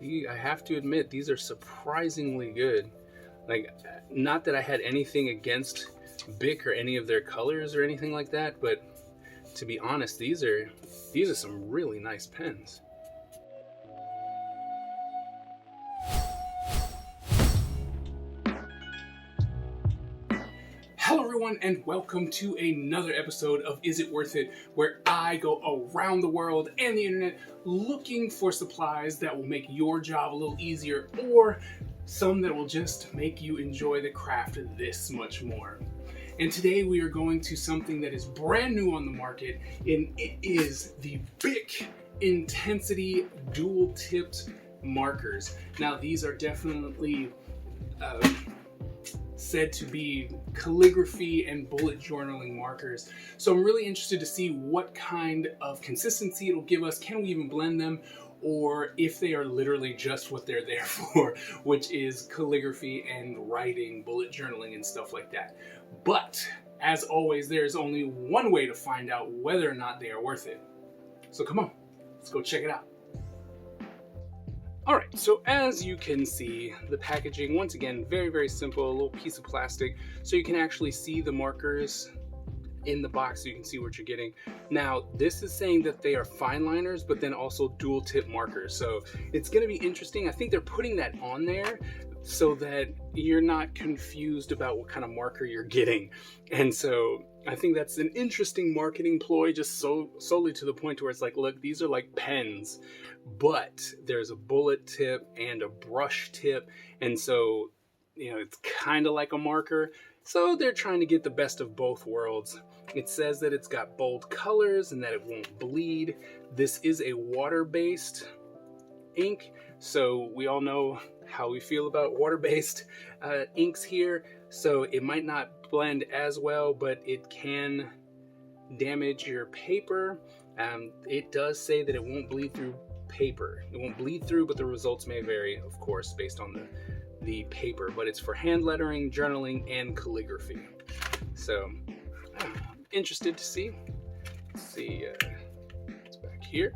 I have to admit, these are surprisingly good. Like, not that I had anything against Bic or any of their colors or anything like that, but to be honest, these are some really nice pens. Hello everyone, and welcome to another episode of Is It Worth It, where I go around the world and the internet looking for supplies that will make your job a little easier, or some that will just make you enjoy the craft this much more. And today we are going to something that is brand new on the market, and it is the Bic Intensity Dual Tipped Markers. Now these are definitely said to be calligraphy and bullet journaling markers. So I'm really interested to see what kind of consistency it'll give us. Can we even blend them? Or if they are literally just what they're there for, which is calligraphy and writing, bullet journaling and stuff like that. But as always, there's only one way to find out whether or not they are worth it. So come on, let's go check it out. Alright, so as you can see, the packaging, once again, very, very simple, a little piece of plastic, so you can actually see the markers in the box, so you can see what you're getting. Now, this is saying that they are fine liners, but then also dual tip markers, so it's going to be interesting. I think they're putting that on there so that you're not confused about what kind of marker you're getting. And so I think that's an interesting marketing ploy, just solely to the point where it's like, look, these are like pens, but there's a bullet tip and a brush tip. And so, it's kind of like a marker. So they're trying to get the best of both worlds. It says that it's got bold colors and that it won't bleed. This is a water-based ink. So we all know how we feel about water-based inks here. So it might not blend as well, but it can damage your paper. It does say that it won't bleed through paper. It won't bleed through, but the results may vary, of course, based on the paper. But it's for hand lettering, journaling, and calligraphy. So interested to see. Let's see, it's back here,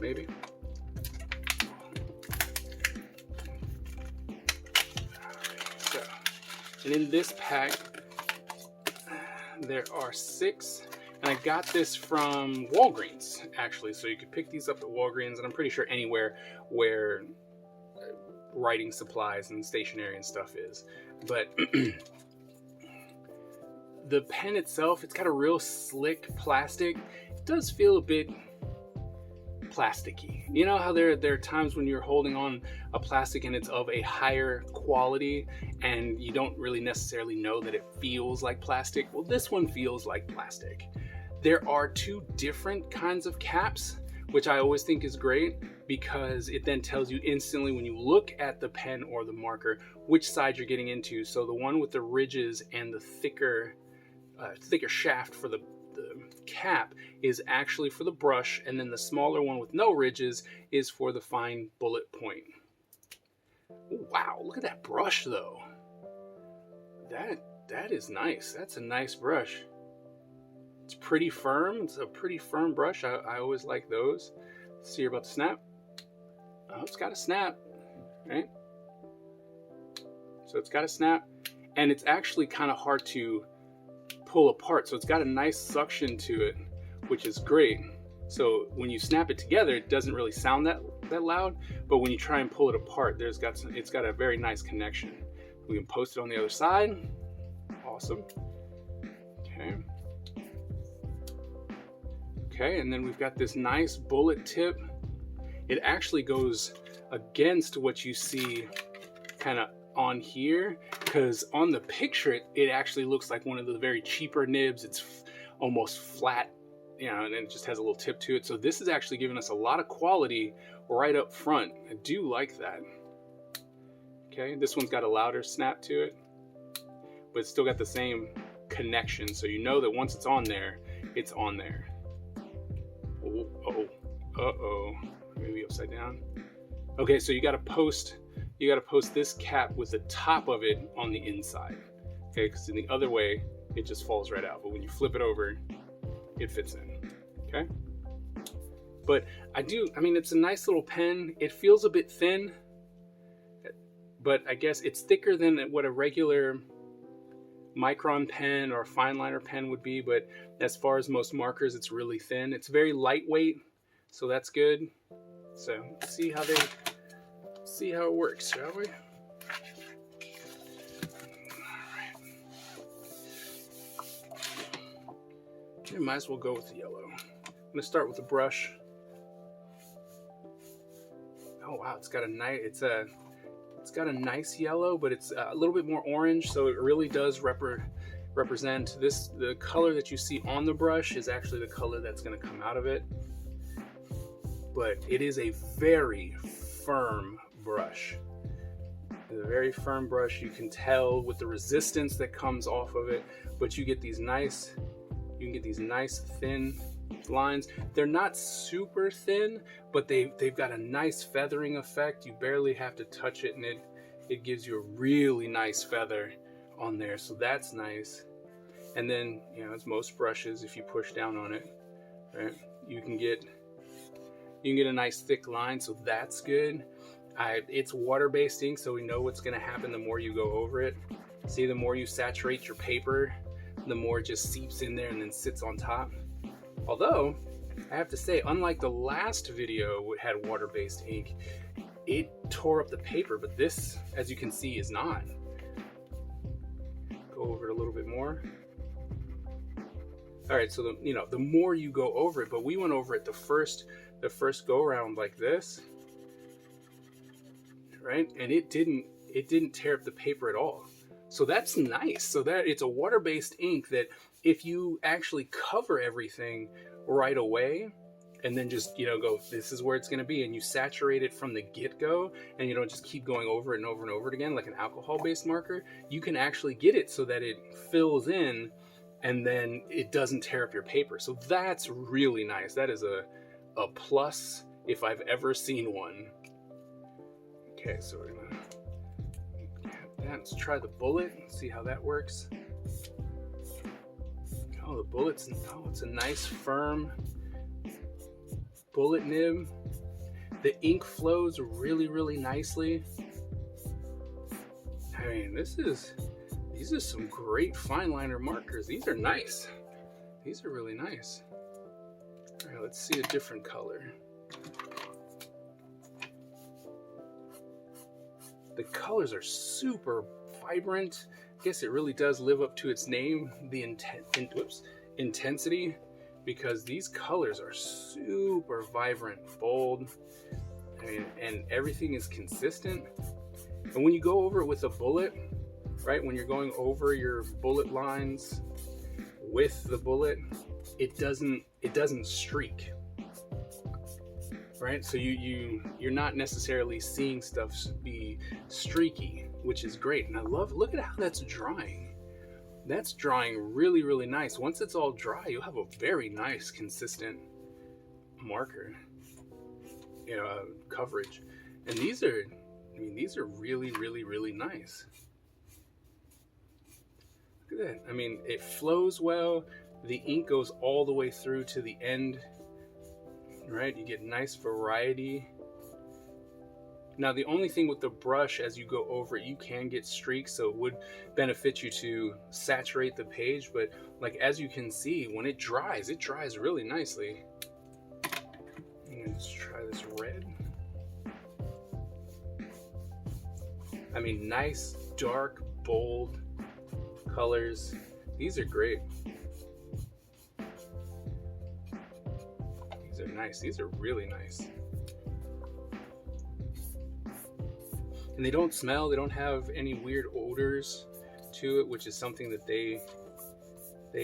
maybe. And in this pack, there are 6, and I got this from Walgreens, actually. So you could pick these up at Walgreens, and I'm pretty sure anywhere where writing supplies and stationery and stuff is. But the pen itself, it's got a real slick plastic. It does feel a bit plasticky. You know how there are times when you're holding on a plastic and it's of a higher quality and you don't really necessarily know that it feels like plastic? Well, this one feels like plastic. There are 2 different kinds of caps, which I always think is great because it then tells you instantly when you look at the pen or the marker which side you're getting into. So the one with the ridges and the thicker shaft for the cap is actually for the brush, and then the smaller one with no ridges is for the fine bullet point. Wow, look at that brush though. That is nice. That's a nice brush. It's pretty firm. It's a pretty firm brush. I always like those. Let's see, you're about to snap. Oh, it's got a snap, right? So it's got a snap, and it's actually kind of hard to pull apart, so it's got a nice suction to it, which is great. So when you snap it together, it doesn't really sound that loud, but when you try and pull it apart, it's got a very nice connection. We can post it on the other side. Awesome. Okay, and then we've got this nice bullet tip. It actually goes against what you see kind of on here, because on the picture it actually looks like one of the very cheaper nibs. It's almost flat, and it just has a little tip to it. So this is actually giving us a lot of quality right up front. I do like that. Okay, this one's got a louder snap to it, but it's still got the same connection, so you know that once it's on there, it's on there. Maybe upside down. Okay, so you got to post this cap with the top of it on the inside. Okay, because in the other way it just falls right out, but when you flip it over, it fits in. Okay, But I mean, it's a nice little pen. It feels a bit thin, but I guess it's thicker than what a regular micron pen or fine liner pen would be. But as far as most markers, it's really thin. It's very lightweight, so that's good. So let's see how it works, shall we? We might as well go with the yellow. I'm gonna start with the brush. Oh wow, it's got a nice yellow, but it's a little bit more orange, so it really does represent this. The color that you see on the brush is actually the color that's going to come out of it. But it is a very firm brush. It's a very firm brush. You can tell with the resistance that comes off of it, but you can get these nice thin lines. They're not super thin, but they've got a nice feathering effect. You barely have to touch it, and it gives you a really nice feather on there, so that's nice. And then, you know, as most brushes, if you push down on it, right, you can get a nice thick line, so that's good. It's water-based ink, so we know what's going to happen the more you go over it. See, the more you saturate your paper, the more it just seeps in there and then sits on top. Although, I have to say, unlike the last video which had water-based ink, it tore up the paper, but this, as you can see, is not. Go over it a little bit more. All right, so the more you go over it, but we went over it the first go around like this, right? And it didn't tear up the paper at all. So that's nice. So that it's a water-based ink that if you actually cover everything right away and then just, go, this is where it's going to be, and you saturate it from the get-go, and you don't just keep going over it and over and over it again like an alcohol-based marker, you can actually get it so that it fills in and then it doesn't tear up your paper. So that's really nice. That is a plus if I've ever seen one. Okay, so we're gonna let's try the bullet, see how that works. Oh, the bullet's, it's a nice firm bullet nib. The ink flows really, really nicely. I mean, these are some great fine liner markers. These are nice. These are really nice. All right, let's see a different color. The colors are super vibrant. I guess it really does live up to its name, the intensity, because these colors are super vibrant, bold, and everything is consistent. And when you go over it with a bullet, right, when you're going over your bullet lines with the bullet, it doesn't streak. Right, so you're not necessarily seeing stuff be streaky, which is great. And look at how that's drying. That's drying really, really nice. Once it's all dry, you'll have a very nice, consistent marker, coverage. And these are really, really, really nice. Look at that. I mean, it flows well. The ink goes all the way through to the end. Right, you get nice variety. Now, the only thing with the brush, as you go over it, you can get streaks, so it would benefit you to saturate the page. But like, as you can see, when it dries really nicely. Let's try this red. I mean, nice, dark, bold colors. These are great. These are nice. These are really nice. And they don't smell. They don't have any weird odors to it, which is something that they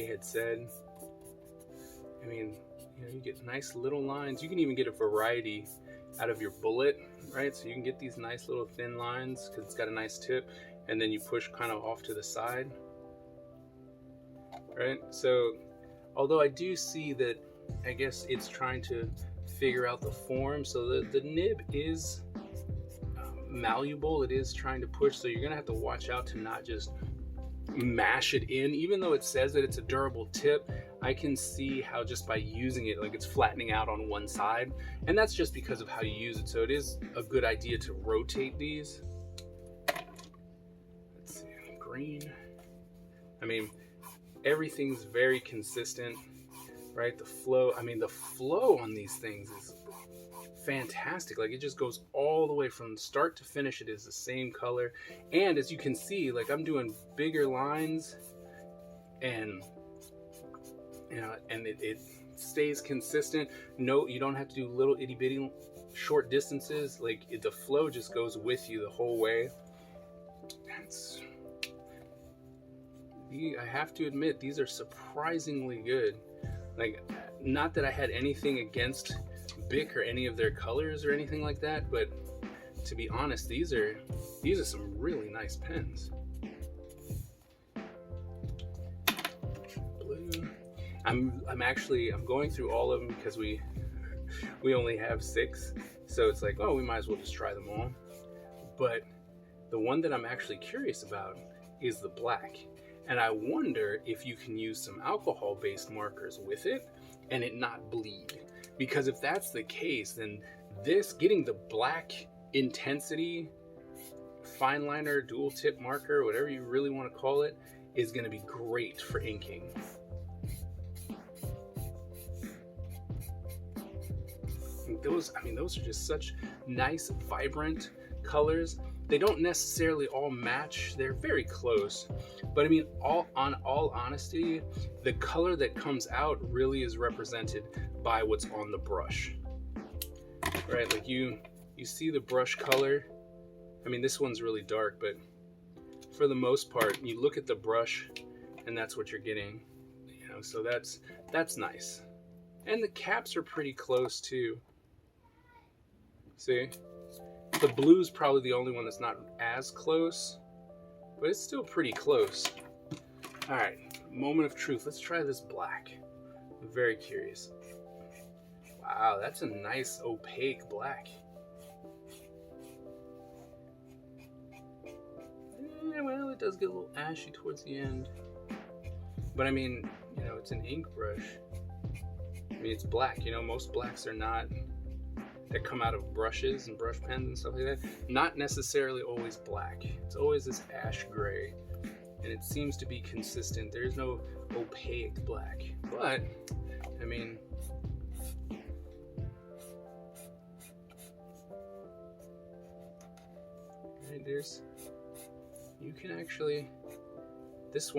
had said. I mean, you get nice little lines. You can even get a variety out of your bullet, right? So you can get these nice little thin lines because it's got a nice tip, and then you push kind of off to the side, right? So although I do see that, I guess it's trying to figure out the form. So the nib is malleable. It is trying to push, so you're gonna have to watch out to not just mash it in. Even though it says that it's a durable tip, I can see how just by using it, like it's flattening out on one side, and that's just because of how you use it. So it is a good idea to rotate these. Let's see, green. I mean, everything's very consistent, right? The flow on these things is fantastic. Like, it just goes all the way from start to finish. It is the same color, and as you can see, like, I'm doing bigger lines, and it stays consistent. No, you don't have to do little itty bitty short distances. Like, the flow just goes with you the whole way. I have to admit, these are surprisingly good. Like, not that I had anything against Bic or any of their colors or anything like that, but to be honest, these are some really nice pens. Blue. I'm going through all of them because we only have 6, so it's like, oh, we might as well just try them all. But the one that I'm actually curious about is the black, and I wonder if you can use some alcohol-based markers with it and it not bleed. Because if that's the case, then getting the black intensity fine liner, dual tip marker, whatever you really want to call it, is going to be great for inking. Those are just such nice, vibrant colors. They don't necessarily all match. They're very close. But I mean, all honesty, the color that comes out really is represented by what's on the brush. Right? Like, you see the brush color. I mean, this one's really dark, but for the most part, you look at the brush and that's what you're getting. So that's nice. And the caps are pretty close too. See? The blue's probably the only one that's not as close, but it's still pretty close. All right, moment of truth. Let's try this black. I'm very curious. Wow, that's a nice opaque black. Yeah, well, it does get a little ashy towards the end. But I mean, it's an ink brush. I mean, it's black. Most blacks are not, that come out of brushes and brush pens and stuff like that, not necessarily always black. It's always this ash gray, and it seems to be consistent. There's no opaque black, but I mean, right, you can actually, this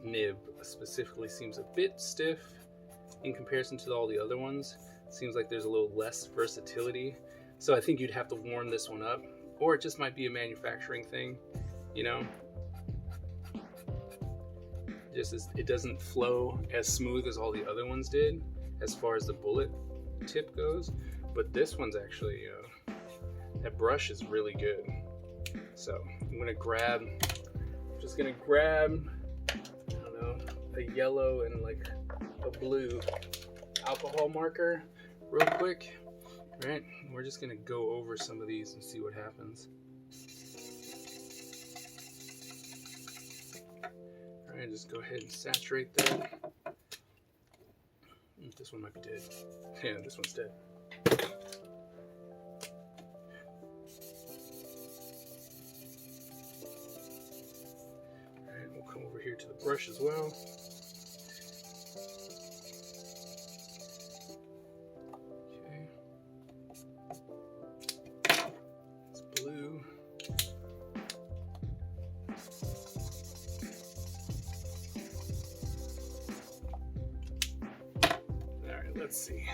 nib specifically seems a bit stiff in comparison to all the other ones. Seems like there's a little less versatility, so I think you'd have to warm this one up, or it just might be a manufacturing thing. Just as it doesn't flow as smooth as all the other ones did as far as the bullet tip goes, but this one's actually that brush is really good. So I'm just gonna grab I don't know, a yellow and like a blue alcohol marker real quick, right? We're just gonna go over some of these and see what happens. All right, just go ahead and saturate that. This one might be dead. Yeah, this one's dead. All right, we'll come over here to the brush as well. Let's see.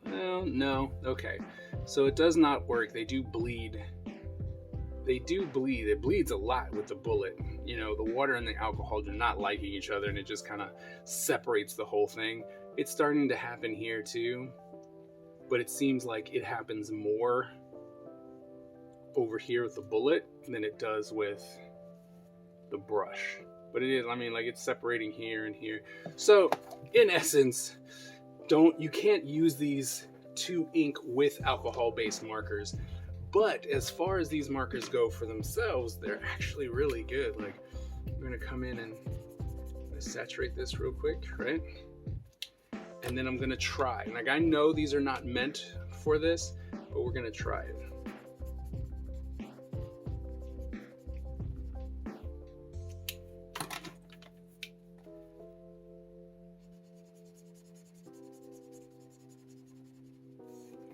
Well, no. Okay. So it does not work. They do bleed. It bleeds a lot with the bullet. The water and the alcohol do not liking each other, and it just kind of separates the whole thing. It's starting to happen here too, but it seems like it happens more over here with the bullet than it does with the brush. But it is, it's separating here and here. So in essence, you can't use these to ink with alcohol-based markers. But as far as these markers go for themselves, they're actually really good. Like, I'm gonna come in and gonna saturate this real quick, right? And then I'm gonna try. Like, I know these are not meant for this, but we're gonna try it.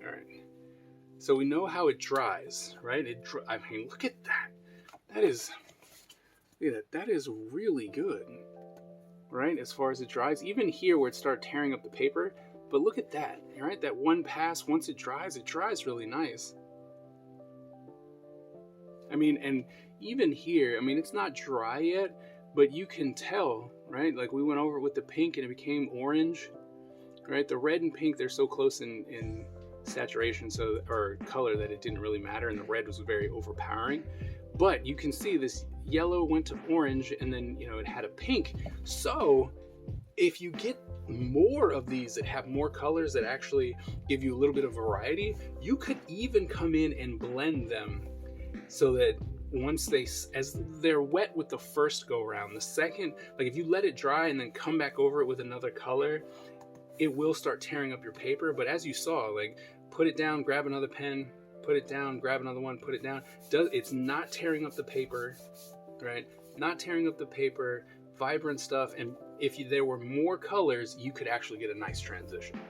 All right. So we know how it dries, right? I mean, look at that. Look at that. That is really good, right? As far as it dries, even here where it started tearing up the paper, but look at that, right? That one pass, once it dries really nice. I mean, and even here, I mean, it's not dry yet, but you can tell, right? Like, we went over it with the pink and it became orange, right? The red and pink, they're so close in saturation, so, or color, that it didn't really matter, and the red was very overpowering. But you can see this yellow went to orange, and then, you know, it had a pink. So if you get more of these that have more colors that actually give you a little bit of variety, you could even come in and blend them so that once as they're wet with the first go around, the second, like, if you let it dry and then come back over it with another color, it will start tearing up your paper. But as you saw, like, put it down, grab another pen, put it down, grab another one, put it down. It's not tearing up the paper, right? Not tearing up the paper, vibrant stuff. And if there were more colors, you could actually get a nice transition.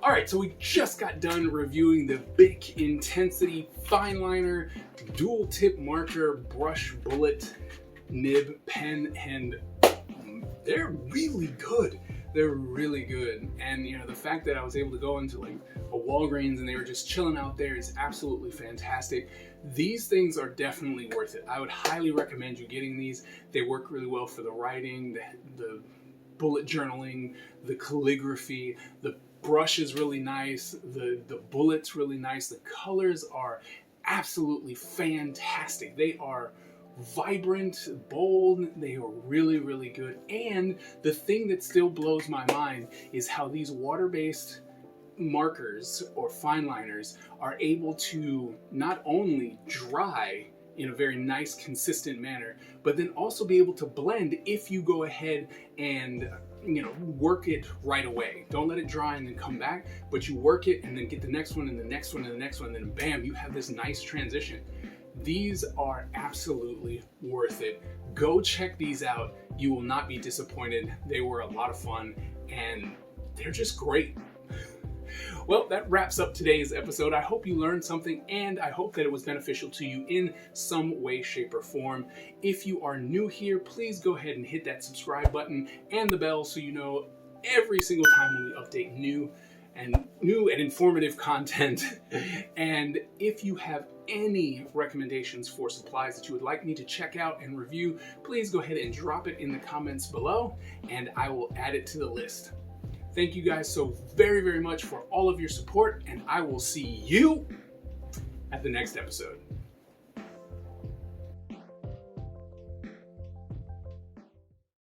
All right, so we just got done reviewing the Bic Intensity Fine Liner Dual Tip Marker Brush Bullet Nib Pen, and they're really good. They're really good. And, you know, the fact that I was able to go into like a Walgreens and they were just chilling out there is absolutely fantastic. These things are definitely worth it. I would highly recommend you getting these. They work really well for the writing, the bullet journaling, the calligraphy. The brush is really nice. The bullet's really nice. The colors are absolutely fantastic. They are vibrant, bold. They are really, really good. And the thing that still blows my mind is how these water-based markers or fine liners are able to not only dry in a very nice, consistent manner, but then also be able to blend if you go ahead and, you know, work it right away. Don't let it dry and then come back, but you work it and then get the next one and the next one and the next one, and then bam, you have this nice transition. These are absolutely worth it. Go check these out. You will not be disappointed. They were a lot of fun and they're just great. Well, that wraps up today's episode. I hope you learned something, and I hope that it was beneficial to you in some way, shape, or form. If you are new here, please go ahead and hit that subscribe button and the bell so you know every single time when we update new and informative content. And if you have any recommendations for supplies that you would like me to check out and review, please go ahead and drop it in the comments below, and I will add it to the list. Thank you guys so very, very much for all of your support, and I will see you at the next episode.